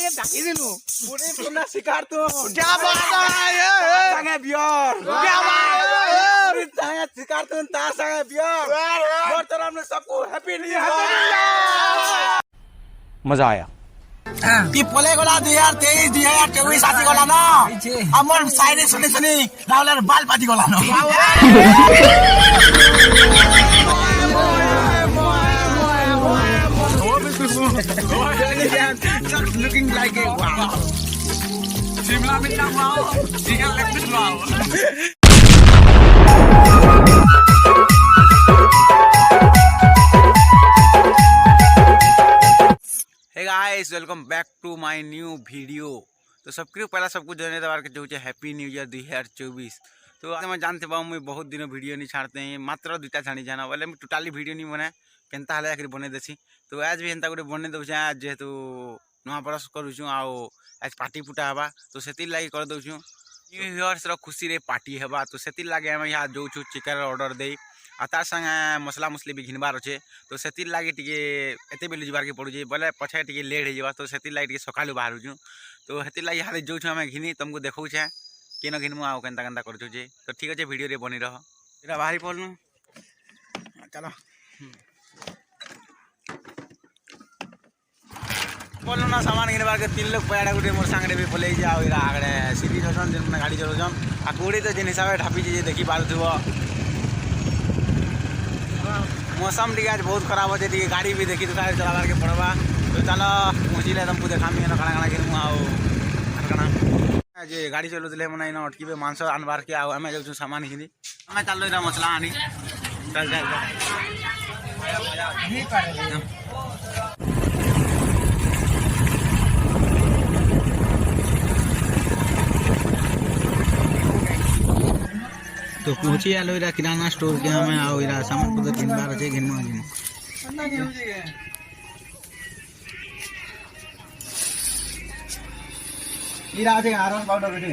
ये ढाकी दिनु पूरी पुना शिकार तो क्या बात है संगे बियर क्या बात है पूरी संगे शिकार तो ता संगे बियर और तरफ में सबको हैप्पी न्यू ईयर मजा आया कि पोले गोला 2023 2024 आसी गोला ना हमर साइडे सुने सुने रावलर बाल पाती गोला ना Just looking like a wow. Simla minta wow, chicken leg piece wow. Hey guys welcome back to my new video. तो सबके पहला सबको जने दबार के जो हैप्पी न्यू ईयर 2024। तो आज मैं जानते बा मुझे बहुत दिन वीडियो नहीं छाड़ते हैं मात्र दुटा छाड़ी जाना बोले मैं टोटाली वीडियो नहीं बनाए केनता हाले आखिर बने देसी। तो आज भी एंता गोटे बने दउछ आज जेहेतु नुआ बरस करूछु आउ आज पार्टी पुटा हवा तो सेति लागी कर दउछु न्यू ईयर्स रो खुशी रे पार्टी हवा। तो सेति लागी हम यहाँ जोछु चिकन ऑर्डर दे आ तार संगे मसला मसली भी घिनबार अच्छे। तो सेति लागी टिके एते बेलु जबार के पड़ुजे बोले पछे टिके लेट हो जावा। तो सेति लागी टिके सकालु बाहरुछु तो हेति लागी हाले जोछु हम घिनी तुमको देखौ छे केन घिनमु आउ केनता केनता करछु जे। तो ठीक अछि वीडियो रे बनी रह एरा बाहरी पड़नु चलो बोलो ना सामान घिनबार के 3 लोग पैड़ा गुटे मोर संगे भी बोले जे आउ एरा आगड़े सीधी जसन जे गाड़ी चलोजन आ कोड़ी तो जिन हिसाब ढापी जे देखि पारुथबो मौसम टी आज बहुत खराब अच्छे टी गाड़ी भी देखी तो चलाबार के पड़वा। तो चलो पहुँचले तुमको देखामी काଣା काଣା घिनमु आउ काଣା जे गाड़ी चलुले मने इन अटकीबे मांस आनबार के आउ हमें जाऊ सामान घिनी हमें चलो इरा मसला आनी चल चल तो पहुँची आलो इरा किराना स्टोर के हमें आओ इरा सामान पत्र किनबार अच्छे घिनमु घिनमु इरा आते आयरन पाउडर बेटे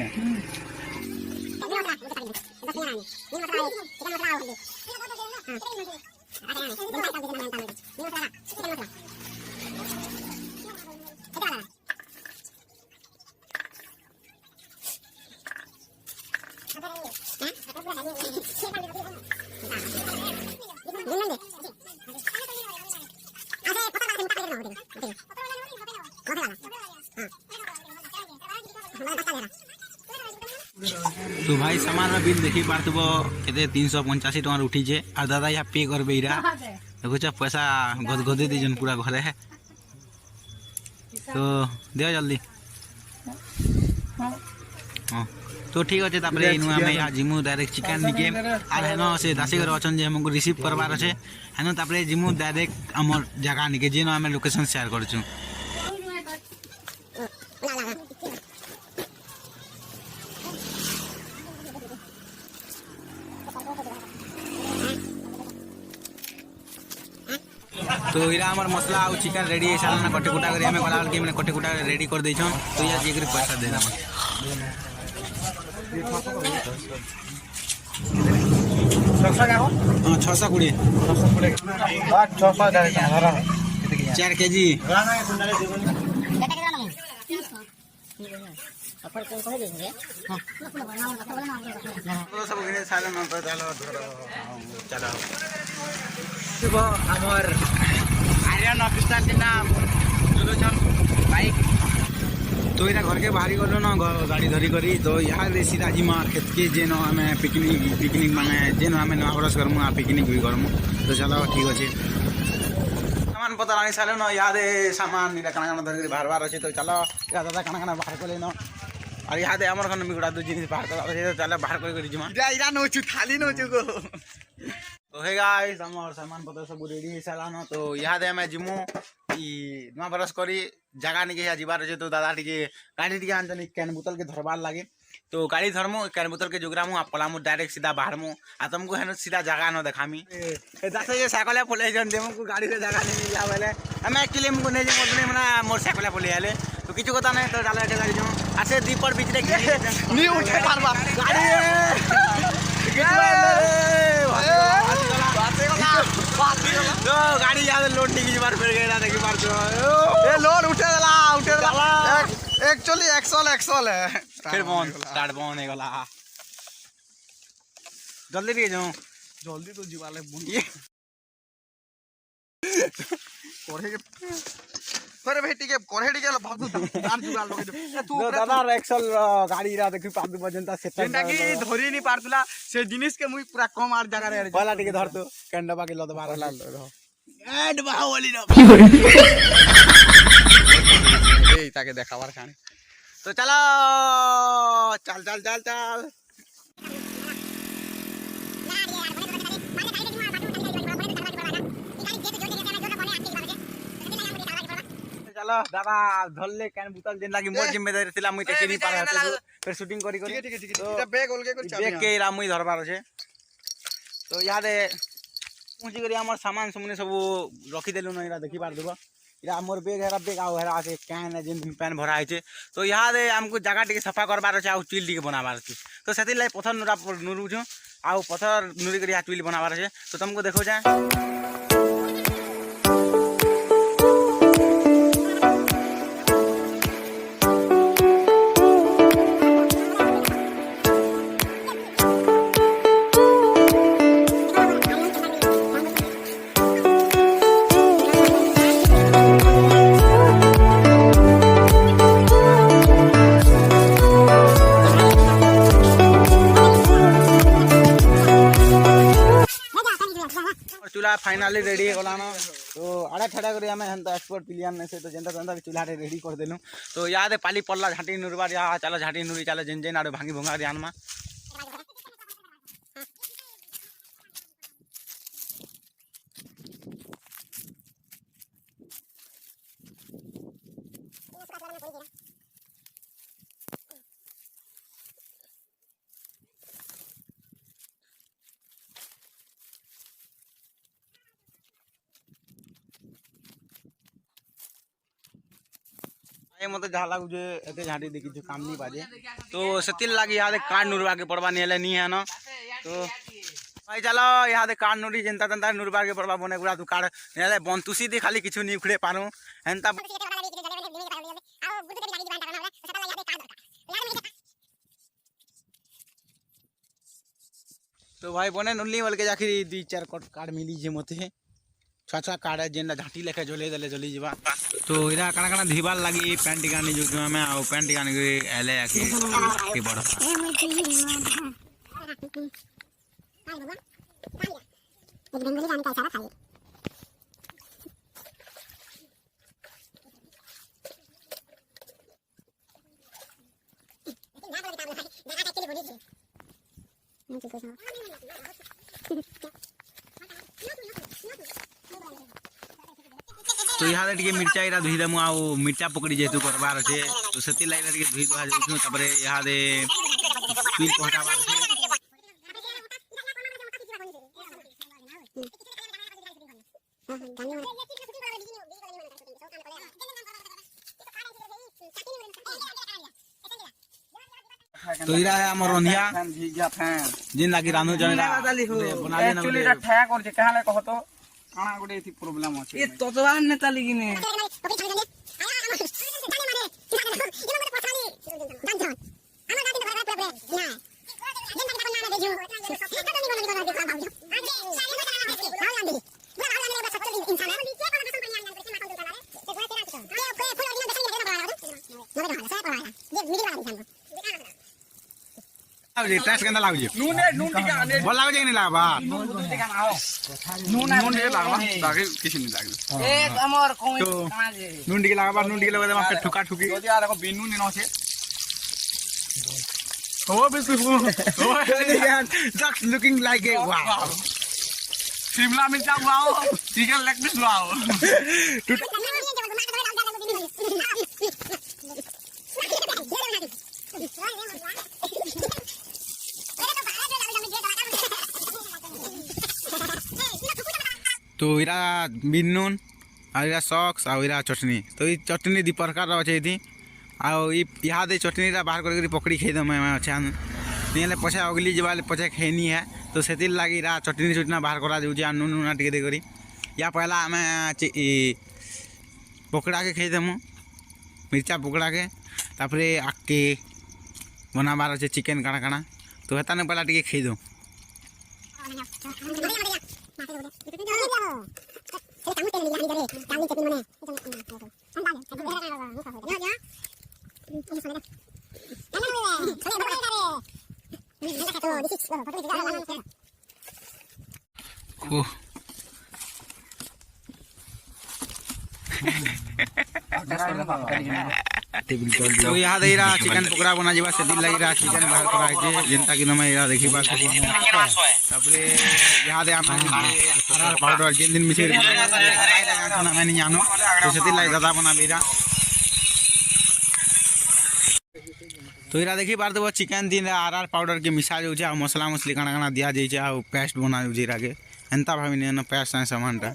तो भाई सामान में बिल देखी पार्थब के 385 टका उठी छे और दादा यहाँ पे करबे इरा देखो पैसा गदगदे दीजन पूरा घरे है। तो दियो जल्दी हाँ तो ठीक अच्छे तापर इनु हमें यहाँ जिमु डायरेक्ट चिकन निके आर हेन से दासी घर अछन जे हमको रिसीव करबार अच्छे हेन तापर जिमु डायरेक्ट हमर जगह निके जेन हमें लोकेशन शेयर करछु। तो इरा हमार मसला आउ चिकन रेडी है साल ना कटे कुटा करी हमें गला के मैंने कटे कुटा रेडी कर दै छन। तो या जे करी पैसा दे दम 620 4 केजी सब गिने साल न तो चलो चलो हमर आर्यन ऑफिसर के नाम चलोछन बाइक। तो इरा घर के बाहरी गलो ना गाड़ी धरी करी तो यहाँ सीधा जिमा खेत के जेन हमें पिकनिक माने जेन हमें नवा बरस करमु आ पिकनिक भी करमु। तो चलो ठीक अच्छे सामान पता आनी साले न याद सामान इरा काना काना धरी बाहर बाहर अच्छे। तो चलो या दादा काना काना बाहर कर लेनो और याद हमर खन मिगुड़ा दो जिनिस बाहर कर चलो बाहर कर जिमा इरा नोचु थाली नोचु को। तो हे गाइस हमर सामान पत्र सब रेडी है सालानो। तो याद है मैं जिमु ई नवा बरस करी जगह निके या जीवार जे। तो दादा टिके गाड़ी टिके आनतनी कैन बोतल के धरबार लागे तो गाड़ी धरमु कैन बोतल के जोग्रामु आ पलामु डायरेक्ट सीधा बाहरमु आ तुमको हेन सीधा जगह न देखामी दासे जे साइकल पोले जन देमु को गाड़ी से जगह नहीं मिला वाले हमें एक्चुअली हमको नहीं जे मोटने मना मोर साइकल पोले आले तो किछु कथा नहीं। तो डाला गाड़ी जो आसे दीपर बीच रे नी उठे पारबा गाड़ी तो गाड़ी याद लोड टिकी बार फिर गया देखी बार तो ए लोड उठे दला एक्चुअली एक्सल है फिर बंद स्टार्ट बंद हो गला जल्दी ଟିକେ जाऊं जल्दी तो जीवाले ये कोरे के अरे भाई ठीक है कोरे ठीक है बहुत दान जुगाड़ लोगे तू दादा एक्सल गाड़ी रा देखि पादु बजंता सेट जेंटा की धरी नहीं पारतला से जिनिस के मुई पूरा कम आर जगह रे पहला टिके धर तू कंडबा के लद मार एड बाहुबली रे ए ताके देखावार खाने तो चलो चल चल चल चल चलो दादा धरले कैन बोतल देन लागी मोर जिम्मेदारी थिला मुई टेके नहीं पारा फिर शूटिंग करी करी ठीक है इटा बैग ओलगे को चाबी देख के रा मुई धरबार छे तो यादे पूंजी करी हमर सामान सुमने सब रखी देलु न इरा देखि पार देबो इरा हमर बैग हेरा बैग आउ हेरा के कैन है जिन पेन भरा है छे तो यादे हमको जगह टिके सफा करबार छे आ चुइल टिके बनाबार छे तो सेति लाई पत्थर नुरा नुरु छु आ पत्थर नुरी करी चुइल बनाबार छे तो तुमको देखो जाए चूल्हा फाइनली रेडी गला न तो आड़ा ठड़ा करी हमें हन तो एक्सपोर्ट प्लेयर ने से तो जनता जनता चूल्हा रेडी कर देलु तो याद पाली पल्ला झाटी नुरबार या चलो झाटी नुरी चलो जेन जेन आड़े भांगी भंगा ध्यान में मत जहाँ लागू जो एते झाटी देखी जो काम नहीं बाजे तो सतिल लागी यहाँ कान नुरवा के पड़वा नहीं है ना तो भाई चलो यहाँ कान नुरी जनता जनता नुरवा के पड़वा बने गुड़ा तू काट नेले बंतुसी दे खाली किछु नहीं उखड़े पानु हेंता तो भाई बने नुल्ली वाल के जाखिर 2-4 कार्ड मिली जे मते छा कार्ड है जेना झाटी लेके झोले दले जली जीवा तो इरा कना कना धीबार लागी पैंट गानी जो में आ पैंट गानी के एले के बड़ तो यहाँ टे मिर्चा इरा धुई देमु आ मिर्चा पकड़ी जेतु करबार अच्छे तो से लाइन टे धुई दुआ जाऊँ तापर यहाँ पिल पहटाबार तो इरा है हमर रंधिया जिन लागी रानू जनेरा बना लेना एक्चुअली टा ठया कर जे कहाले कह तो काना गोटे एथि प्रॉब्लम अछि ए ततवान नेता लिगिने टेस्ट केना लागु नून टिका भल लागु जे नहीं लागबा नून टिका ना हो नून ए लागबा ताके किछ नहीं लागबा ए हमर कोई कना जे नून टिके लागबा नून टिके लगबा पे ठुका ठुकी तो यार को बिनु ने न छे ओ बिल्कुल ओ just looking like a wow Shimla mirch wow chicken leg piece wow तो इरा बिनून आ इरा सॉक्स आ इरा चटनी तो ये चटनी दी प्रकार अच्छे थी आ दे चटनी बाहर कर पकड़ी खाई दम अच्छे नहीं पछा अगली जब पछा खेनी है तो से लगे इरा चटनी चटना बाहर करा जाऊँ नून नूना टे देकर या पहला आम पकड़ा के खाई देमु मिर्चा पकड़ा के तापरे आके बनाबार अच्छे चिकेन काଣା काଣା तो हेता ने पहला टिके खाई दो तो यहाँ दे रहा चिकन पकड़ा बना जीवा से दिल लगी रहा चिकन बाहर करा जे जनता की नमे यहाँ देखी बात तापरे यहाँ दे आम पाउडर जिन दिन मिसे खाना मैंने जानो तो से दिल लगी दादा बना बेरा तो इरा देखी बार तो चिकन दिन आर पाउडर के मिसा जो छे मसला मसली काना काना दिया जाई छे आ पेस्ट बना जो जीरा के एंता भाभी ने पेस्ट है सामानटा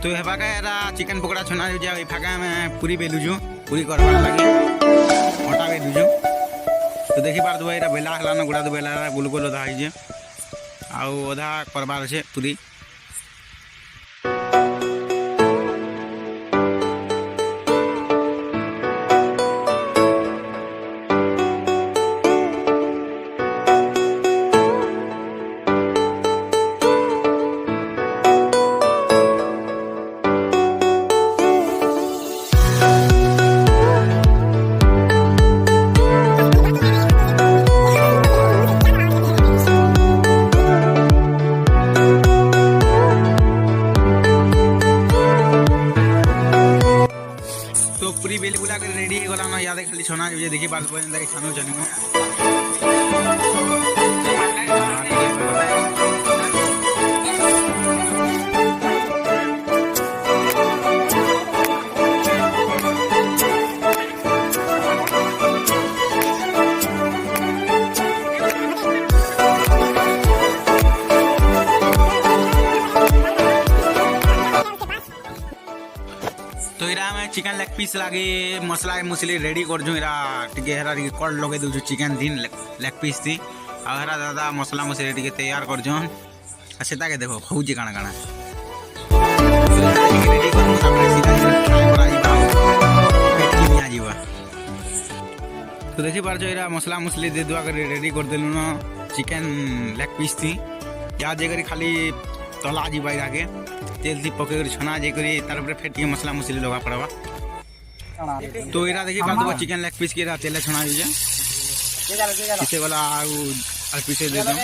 तो हे फाका एरा चिकन पकोड़ा छना जो जा फाका में पूरी बेलुजु पूरी करबार लागे आटा बेलुजु तो देखि पार दो एरा बेला हला न गुडा दो बेला गोल गोल ओधा है जे आ ओधा करबार छे पूरी पूरी बेल बुला कर रेडी हो गला ना याद खाली छोना जो देखि बात पन देखि खानो जनिमो तो इरा में चिकन लेग पीस लागे मसला मुसली रेडी कर जो इरा टिके हरा टिके कड लगे दउ चिकन दिन लेग पीस थी आ हरा दादा मसला मुसली टिके तैयार कर जो आ सेता के देखो खौजी काना काना रेडी कर मु तापर सीधा फ्राई करा जीवा पेट की निया जीवा तो देखि पार जो इरा मसला मुसली दे दुआ कर रेडी कर देलु न चिकन लेग पीस थी या जे करी खाली तला जीवा इरा के तेल दी पके छना जे करी तार ऊपर फेट के मसला मुसली लगा पड़वा तो इरा देखि बात दो चिकन लेग पीस के रा तेल छना जे किसे वाला आ पीछे दे दो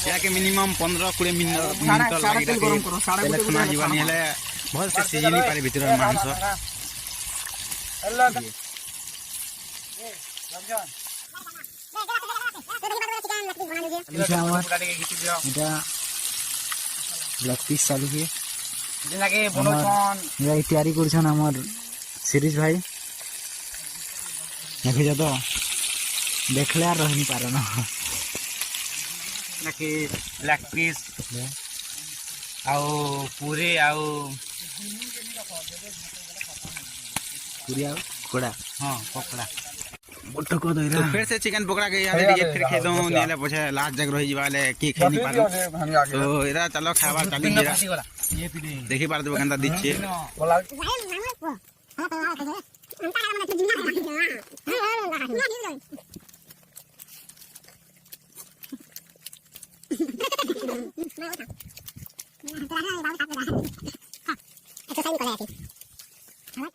या के मिनिमम 15-20 मिनट लागी तेल छना जीवानी हले बहुत से सीजनी पारे भीतर मांस ब्लैक पीस चालू किए तैयारी कर सीरीज भाई देख तो देखले आर रही पार न लेग पीस आओ पूरी आओ पूरी आओ कोड़ा हां पकड़ा बोटो को दो तो फिर से चिकन पकड़ा के यार ये फिर खे दो नेले पछे लास्ट जग रही वाले की खे नहीं पारो तो इरा चलो खावा चाली जरा देखि पार दो गंदा दिछे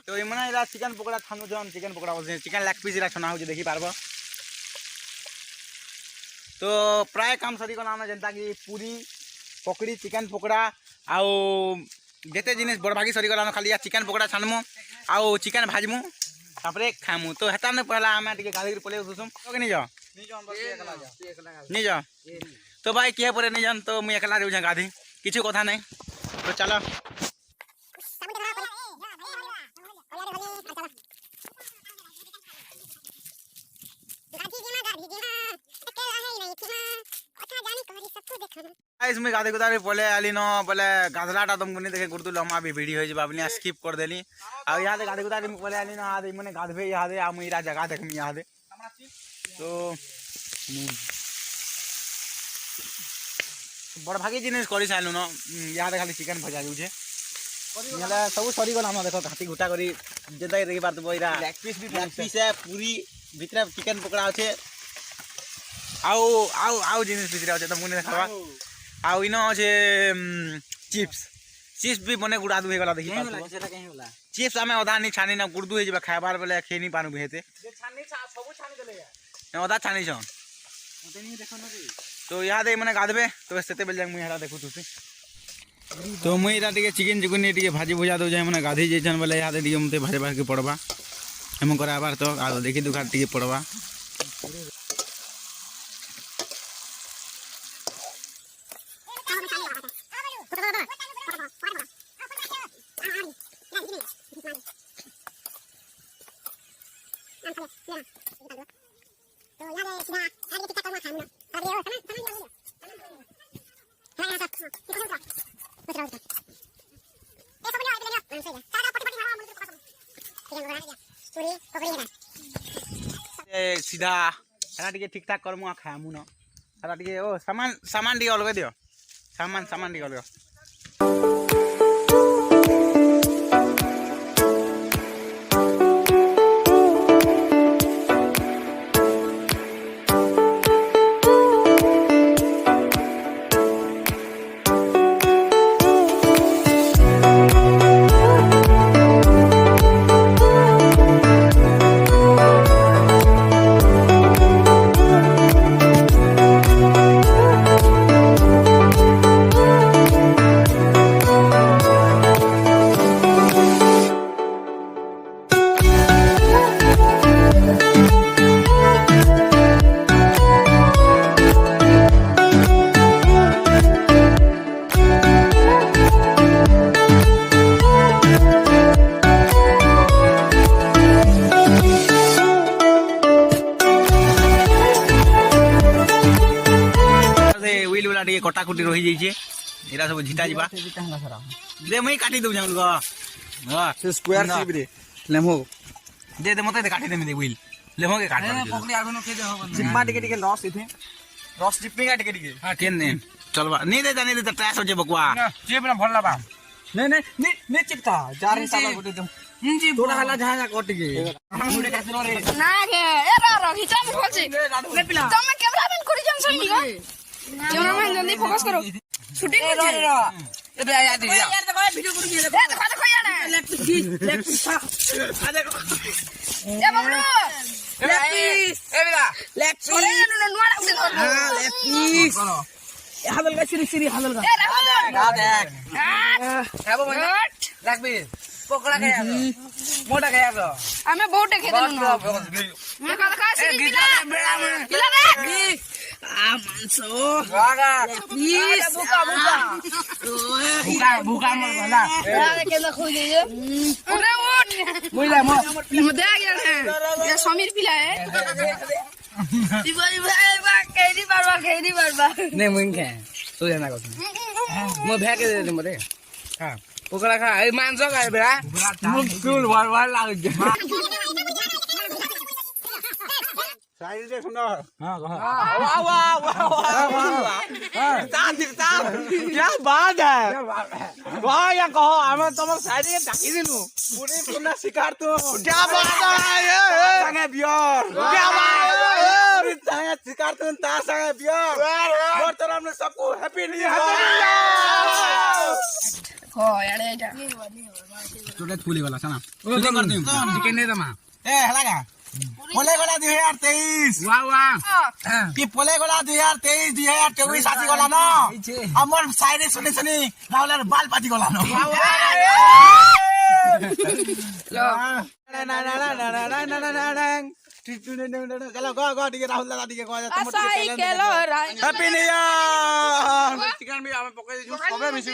तो एमना इला चिकन पकोड़ा थानु जन चिकन पकोड़ा बोलते चिकन लेग पीस इला छना हो देखि पारबो तो प्राय काम सरी गला ना जनता की पूरी पकड़ी चिकन पकोड़ा आउ जेते जिनिस बड़भागी सरी गला खाली चिकन पकोड़ा छानमु आउ चिकन भाजमु तापरे खामु तो हेता ने पहला हमें टिके गाड़ी पले उठुसुम ओके नि जा नि जा तो भाई के परे नि जान तो मुई एकला रहू गाधी किछु कथा नहीं तो चलो इसमें गाधे गुदारे बोले आली न बोले गाधलाटा तुमको नहीं देखे गुर्दु लम्बा भी वीडियो हो जाबा अपने स्किप कर देली अब यहाँ गाधे गुदारे बोले आली न आदे मने गाधबे यहाँ दे आ मुईरा जगह देख यहाँ दे तो बड़ भागी जिनिस करी साइलु न यहाँ दे खाली चिकन भजा जाउछे यहाँ सब सरी गला हम देखो घाटी घुटा करी जेता देखि पार तो इरा लेग पीस है पूरी भीतर चिकन पकड़ा আছে आउ आउ आउ जिनिस भीतर আছে तो मुने देखबा आउ इनो আছে चिप्स चिप्स भी बने गुड़ा दु हे गला देखि पार सेटा कहीं होला चिप्स हमें ओदा नहीं छानी ना गुड़दु हे जबा खाबार बेले खे नहीं पानु भेते जे छानी सब छानी देले या ओदा छानी छन ओते नहीं देखो न रे तो यहाँ दे मने गाधबे तो सेते बेल जांग मुई हरा देखु तुसी तो मुई इरा टिके चिकन चिकन टिके भाजी भुजा दो जाय मने गाधी जेछन बेले यहाँ दे टिके मते भाजे भाज के पड़बा हम कराबार तो आ देखि दुखा टिके पड़बा सीधा हरा टिके ठीक ठाक करमु आ खामु न हरा टिके ओ सामान सामान टिके अलग दियो सामान टिके अलग कटाकुटी रही जाइए एरा सब झिटा जीवा दे मई काटी दउ जाऊ गो हां से स्क्वायर शिप रे लेमो दे दे मते काटी दे व्हील लेमो के काटी पकड़ी आबनो के दे हो जिम्मा टिके टिके लॉस इथे रस टिपिंग टिके टिके हां केन ने चलबा नहीं दे तो ट्रैश हो जे बकवा जे बना भल्ला बा नहीं चिपता जार हिसाब गोटे दम जी थोड़ा हला जहां कट के मुडे कासरो रे ना रे एरा रो हिचा में होचे ले पिला जमे कैमरा मैन करी जम सही गो कैमरा मैन जल्दी फोकस करो शूटिंग कर रे ए बे याद दे यार देखो वीडियो करू के देखो यार लेफ्ट आ देखो ए बबलू लेफ्ट ए बेटा लेफ्ट ओरे नु नुआ उठे हां लेफ्ट हालल का सिरी हालल का गा देख है बबन लाग भी पकड़ा गया मोटा गया तो हमें बहुत खेदे नु मैं का सिरी किला रे आ मानसो वागा प्लीज बुका मर भला अरे केला खोल दे अरे उठ मोइला म दे गया है ये समीर पिला है दिवाली भाई बा केदी बारबा नहीं मुइन के तो जाना को म भे के दे मते हां पकड़ा खा ए मानसो का बेरा मुकुल वार लाग जा साइड दे सुनो हां वाह क्या बात है वाह या कहो हमें तुम साइड के ढाकी दिनु पूरी पुना शिकार तो क्या बात है ये संगे बियर क्या बात है संगे शिकार तो ता संगे बियर मोर तो तरफ से सबको हैप्पी न्यू चोटे फूली वाला साना तुझे कर दूं चिकन नहीं दमा ए हलागा पोले गोला 2023 वाह वाह कि पोले गोला 2023 2024 आसी गला न हमर साइरे सुने सुनी राहुलर बाल पाती गला न चलो गो ठीक है राहुल दादा ठीक है हैप्पी न्यू ईयर चिकन भी हमें पकाई दीजिए सबे मिसी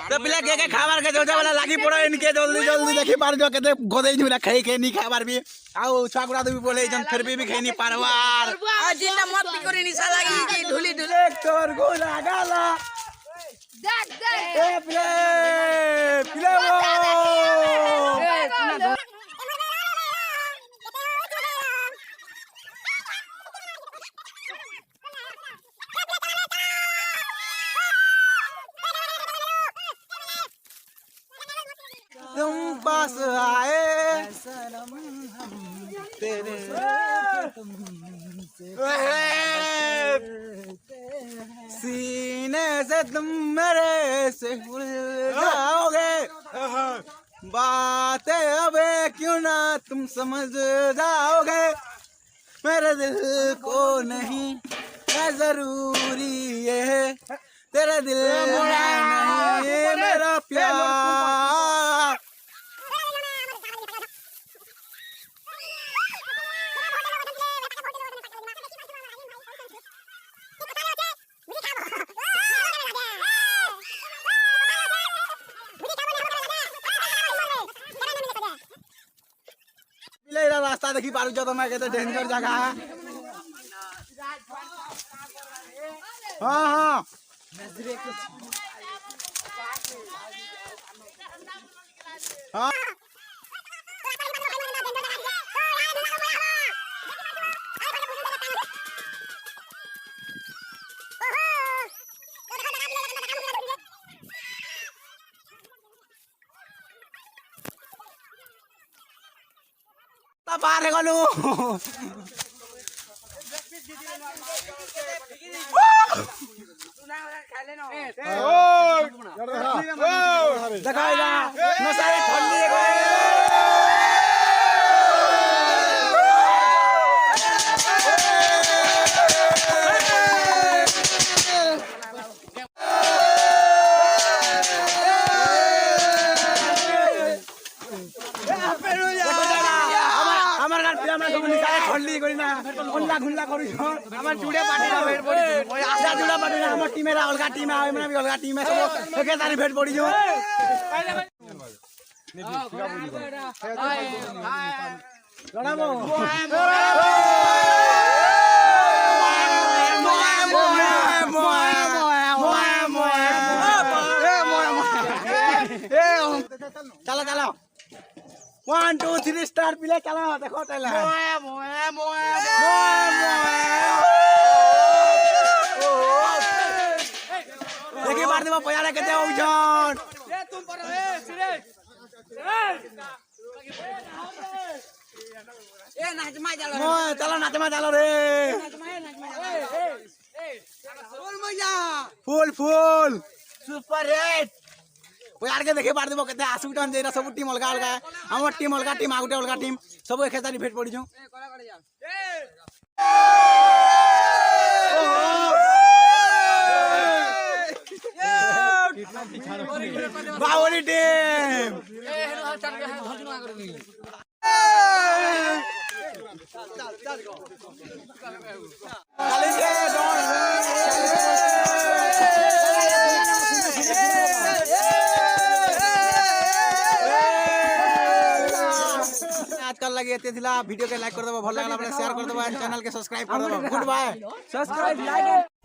तो पिला के खाबार के जोजा वाला लागी पड़ो इनके जल्दी जल्दी देखि पार जो के गोदे जुला खाई के नी खाबार भी आउ छागुड़ा भी बोले जन फिर भी खाई नी पारवार आ जिन्ना मत भी करी निशा लागी कि ढुली ढुली एक तोर गोला गाला देख देख ए पिले वो तुम पास आए तेरे सीने से तुम मेरे से उड़ जाओगे बातें अब क्यों ना तुम समझ जाओगे मेरे दिल को नहीं है जरूरी ये है तेरा दिल नहीं मेरा प्यार रास्ता देखी पारू जो तो मैं कहते डेंजर जगह है हाँ हाँ हाँ बाहर गलू दिखाई नसारे ठंडी ठंडी करी ना खुल्ला खुल्ला करी আমার জুড়ে পাটি না ভেট পড়ি ওই আশা জুড়ে পাটি না আমার টিমের অলগা টিম আই মানে অলগা টিম আছে একে তারি ভেট পড়ি যাও লড়াবো चलो चलो 1 2 3 स्टार पिले चलो देखो चला देखी मार देबो पयारे केते ओजन ए तुम पर ए सिरे ए नाचमा चलो चलो नाचमा चलो रे फुल मजा फुल फुल सुपर हिट यार के देखे पार देबो केते 80 टन देना सब टीम अलगा अलगा हमर टीम अलगा टीम आगुटे अलगा टीम सब एक खेतानी भेट पड़ी जो बावली टीम आजकल लगे वीडियो के लाइक कर दो भल लगला शेयर कर दो चैनल के सब्सक्राइब कर दो गुड बाय सब्सक्राइब लाइक